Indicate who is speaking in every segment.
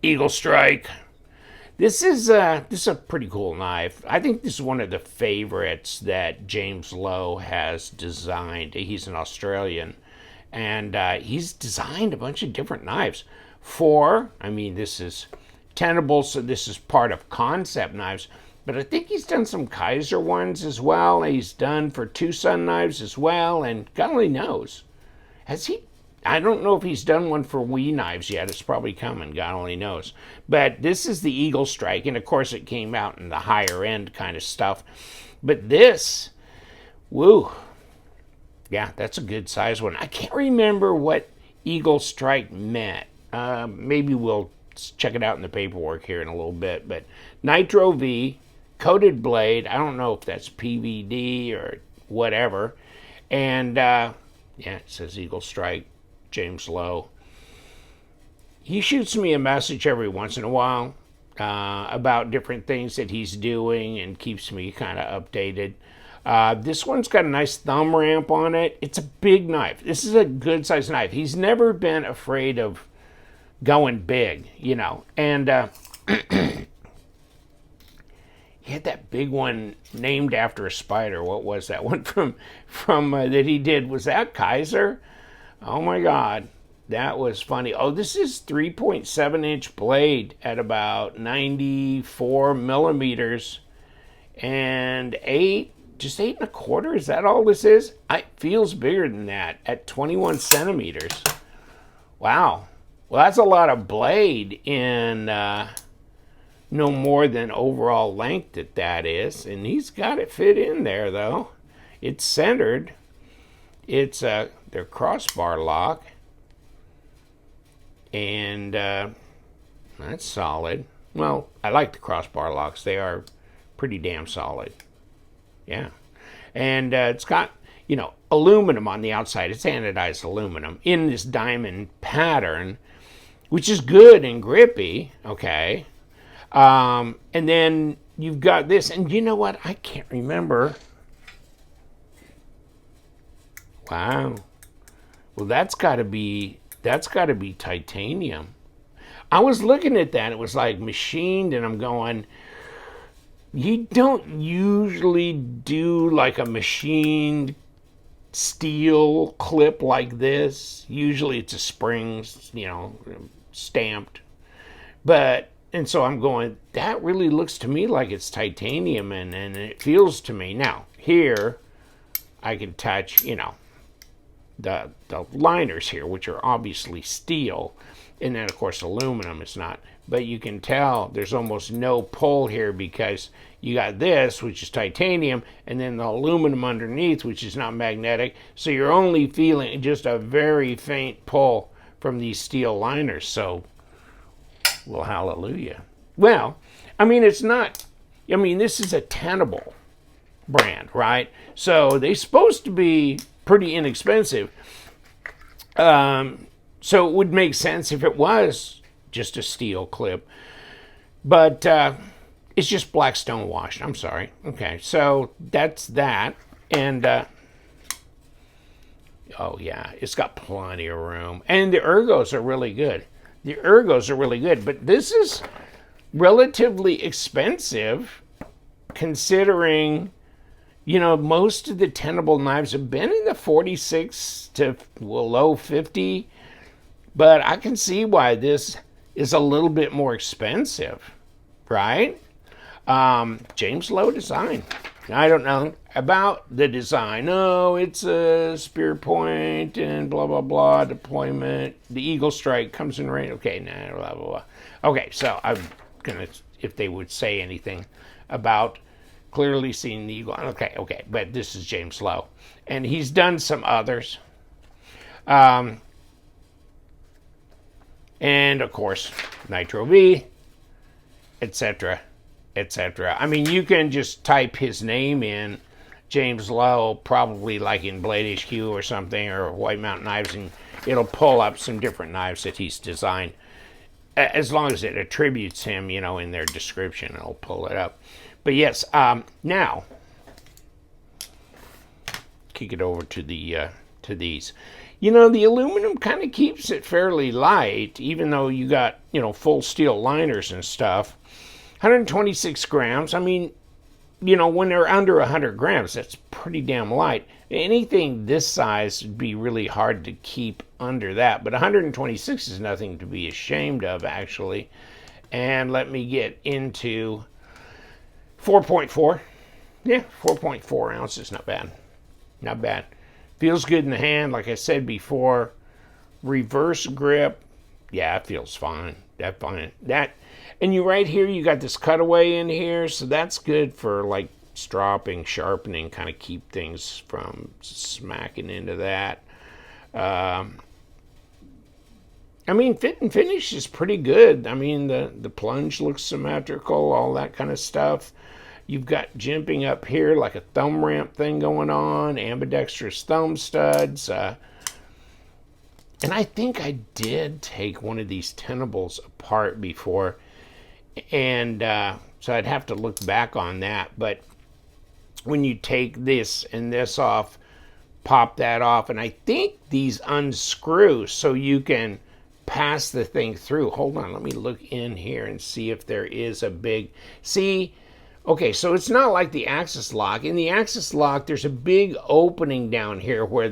Speaker 1: Eaglestrike. This is a pretty cool knife. I think this is one of the favorites that James Lowe has designed. He's an Australian, and he's designed a bunch of different knives. This is Tenable, so this is part of Concept Knives. But I think he's done some Kaiser ones as well. He's done for Tucson knives as well, and God only knows. Has he? I don't know if he's done one for Wii knives yet. It's probably coming. God only knows. But this is the Eaglestrike, and of course it came out in the higher end kind of stuff. But this, woo, yeah, that's a good size one. I can't remember what Eaglestrike meant. Maybe we'll check it out in the paperwork here in a little bit. But Nitro V, coated blade. I don't know if that's PVD or whatever. And yeah, it says Eaglestrike James Lowe. He shoots me a message every once in a while about different things that he's doing and keeps me kind of updated. This one's got a nice thumb ramp on it. It's a big knife. This is a good sized knife. He's never been afraid of going big, you know. And he had that big one named after a spider. What was that one from that he did? Was that Kaiser? Oh my God, that was funny. Oh, this is 3.7-inch blade at about 94 millimeters and just 8.25. Is that all this is? It feels bigger than that at 21 centimeters. Wow. Well, that's a lot of blade in no more than overall length that is. And he's got it fit in there, though. It's centered. It's their crossbar lock. And that's solid. Well, I like the crossbar locks. They are pretty damn solid. Yeah. And it's got, aluminum on the outside. It's anodized aluminum in this diamond pattern, which is good and grippy, okay? And then you've got this, and you know what? I can't remember. Wow. Well, that's got to be titanium. I was looking at that. It was like machined, and I'm going, you don't usually do like a machined steel clip like this. Usually it's a spring, stamped. And so I'm going, that really looks to me like it's titanium, and it feels to me. Now, here, I can touch, the liners here, which are obviously steel, and then, of course, aluminum is not. But you can tell there's almost no pull here because you got this, which is titanium, and then the aluminum underneath, which is not magnetic. So you're only feeling just a very faint pull from these steel liners. So, well, hallelujah. Well, it's not, this is a Tenable brand, right? So they're supposed to be pretty inexpensive. So it would make sense if it was just a steel clip. But it's just black stone washed. I'm sorry. Okay, so that's that. And, oh yeah, it's got plenty of room. And the ergos are really good. But this is relatively expensive considering, most of the Tenable knives have been in the 46 to low 50. But I can see why this is a little bit more expensive, right? James Lowe design. I don't know about the design. No, it's a spear point and blah, blah, blah, deployment. The Eaglestrike comes in range. Okay, nah, blah, blah, blah. Okay, so I'm going to, if they would say anything about clearly seeing the Eagle. Okay, but this is James Lowe. And he's done some others. And, of course, Nitro V, etc., etc. You can just type his name in, James Lowe, probably like in Blade HQ or something, or White Mountain Knives, and it'll pull up some different knives that he's designed. As long as it attributes him, in their description, it'll pull it up. But yes, now, kick it over to the to these. The aluminum kind of keeps it fairly light, even though you got, full steel liners and stuff. 126 grams. I mean, when they're under 100 grams, that's pretty damn light. Anything this size would be really hard to keep under that, but 126 is nothing to be ashamed of, actually. And let me get into 4.4. Yeah, 4.4 ounces, not bad. Not bad. Feels good in the hand, like I said before. Reverse grip, yeah, it feels fine. That's fine. And right here, you got this cutaway in here, so that's good for like stropping, sharpening, kind of keep things from smacking into that. I mean, fit and finish is pretty good. I mean, the plunge looks symmetrical, all that kind of stuff. You've got jimping up here like a thumb ramp thing going on, ambidextrous thumb studs. And I think I did take one of these Tenables apart before, and so I'd have to look back on that. But when you take this and this off, pop that off, and I think these unscrew so you can pass the thing through. Hold on, let me look in here and see if there is a big... See, okay, so it's not like the Axis lock. In the Axis lock, there's a big opening down here where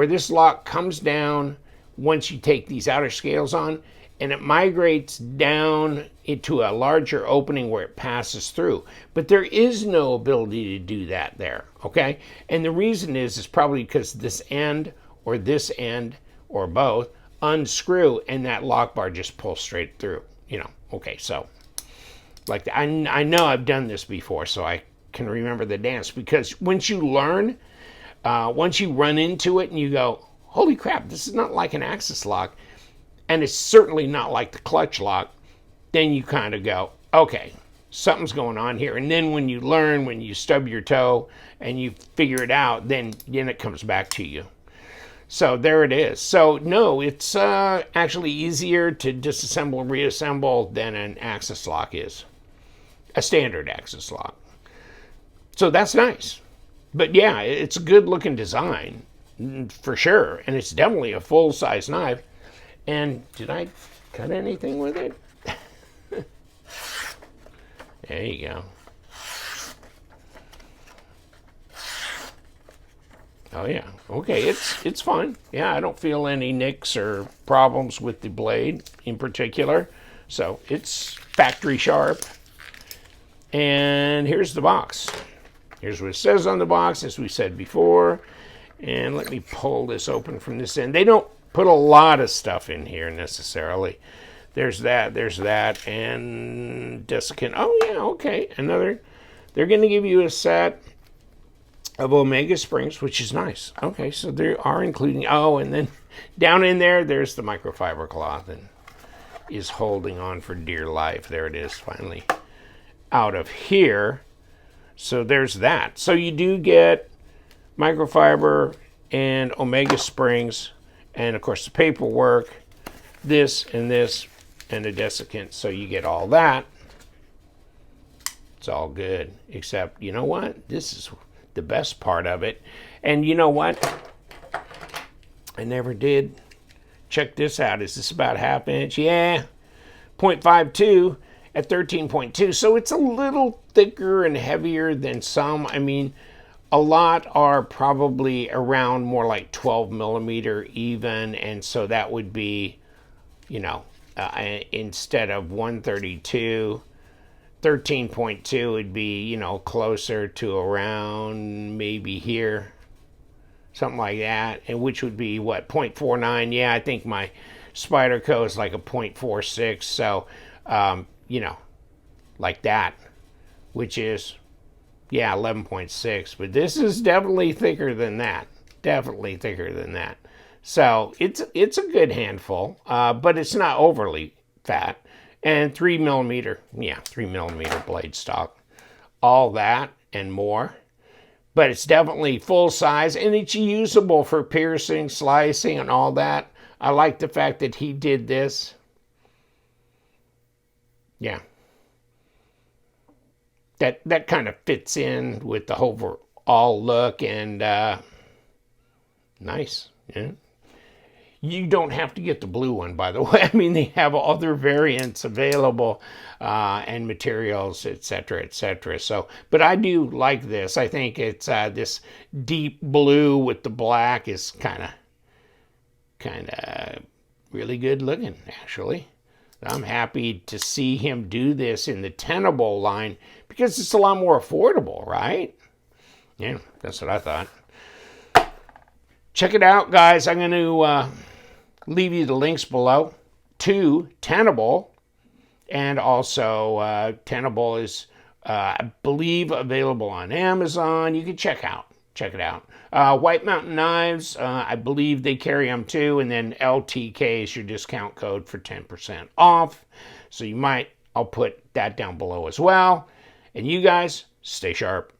Speaker 1: this lock comes down once you take these outer scales on, and it migrates down into a larger opening where it passes through. But there is no ability to do that there, okay? And the reason is probably because this end or both unscrew and that lock bar just pulls straight through, Okay, so like that. I know I've done this before, so I can remember the dance, because once you learn, once you run into it and you go, holy crap, this is not like an Axis lock, and it's certainly not like the clutch lock, then you kind of go, okay, something's going on here. And then when you learn, when you stub your toe and you figure it out, then it comes back to you. So there it is. So no, it's actually easier to disassemble and reassemble than an Axis lock is, a standard Axis lock. So that's nice. But yeah, it's a good looking design for sure. And it's definitely a full size knife. And did I cut anything with it? There you go. Oh yeah, okay, it's fine. Yeah, I don't feel any nicks or problems with the blade in particular. So it's factory sharp. And here's the box. Here's what it says on the box, as we said before. And let me pull this open from this end. They don't put a lot of stuff in here necessarily. There's that, and desiccant. Oh yeah, okay, another. They're going to give you a set of Omega springs, which is nice. Okay, so they are including, and then down in there's the microfiber cloth, and is holding on for dear life. There it is, finally out of here. So there's that. So you do get microfiber and Omega springs, and of course the paperwork, this, and a desiccant. So you get all that. It's all good, except, you know what? This is the best part of it. And you know what? I never did check this out. Is this about 1/2 inch? Yeah, 0.52 at 13.2. So it's a little thicker and heavier than some. I mean, a lot are probably around more like 12 millimeter even. And so that would be, instead of 132, 13.2 would be, closer to around maybe here, something like that, and which would be what, 0.49. Yeah, I think my Spyderco is like a 0.46. So, like that, which is, 11.6. But this is definitely thicker than that. Definitely thicker than that. So it's a good handful, but it's not overly fat. And 3 millimeter blade stock. All that and more. But it's definitely full size, and it's usable for piercing, slicing, and all that. I like the fact that he did this. Yeah. That kind of fits in with the overall look, and nice. Yeah. You don't have to get the blue one, by the way. I mean, they have other variants available and materials, etc., etc. So, but I do like this. I think it's this deep blue with the black is kind of really good looking, actually. I'm happy to see him do this in the Tenable line because it's a lot more affordable, right? Yeah, that's what I thought. Check it out, guys. I'm going to leave you the links below to Tenable, and also Tenable is, I believe, available on Amazon. You can check it out. White Mountain Knives, I believe they carry them too, and then LTK is your discount code for 10% off. So I'll put that down below as well. And you guys, stay sharp.